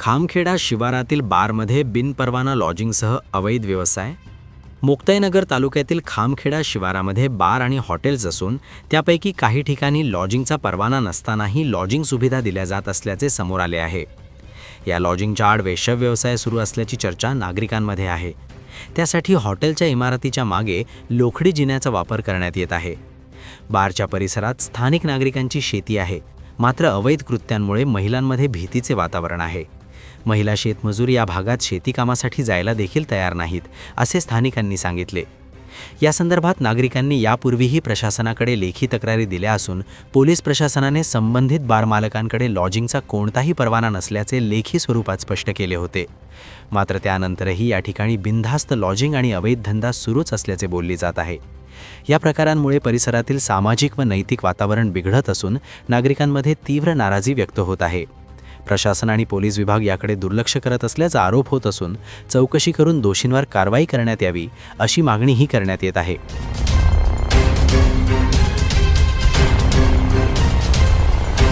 खामखेडा शिवारातील बारमध्ये बिनपरवाना लॉजिंगसह अवैध व्यवसाय. मुक्ताईनगर तालुक्यातील खामखेडा शिवारामध्ये बार आणि हॉटेल्स असून त्यापैकी काही ठिकाणी लॉजिंगचा परवाना नसतानाही लॉजिंग सुविधा दिल्या जात असल्याचे समोर आले आहे. या लॉजिंगच्या आड वेश्या व्यवसाय सुरू असल्याची चर्चा नागरिकांमध्ये आहे. त्यासाठी हॉटेलच्या इमारतीच्या मागे लोखंडी जिन्याचा वापर करण्यात येत आहे. बारच्या परिसरात स्थानिक नागरिकांची शेती आहे, मात्र अवैध कृत्यांमुळे महिलांमध्ये भीतीचे वातावरण आहे. महिला शेतमजूर या भागात शेती कामासाठी जायला देखील तयार नाहीत, असे स्थानिकांनी सांगितले. या संदर्भात नागरिकांनी यापूर्वीही प्रशासनाकडे लेखी तक्रारी दिल्या असून पोलीस प्रशासनाने संबंधित बार मालकांकडे लॉजिंगचा कोणताही परवाना नसल्याचे लेखी स्वरूपात स्पष्ट केले होते. मात्र त्यानंतरही या ठिकाणी बिनधास्त लॉजिंग आणि अवैध धंदा सुरूच असल्याचे बोलले जात आहे. या प्रकारांमुळे परिसरातील सामाजिक व नैतिक वातावरण बिघडत असून नागरिकांमध्ये तीव्र नाराजी व्यक्त होत आहे. प्रशासन आणि पोलीस विभाग याकडे दुर्लक्ष करत असल्याचा आरोप होत असून चौकशी करून दोषींवर कारवाई करण्यात यावी, अशी मागणीही करण्यात येत आहे.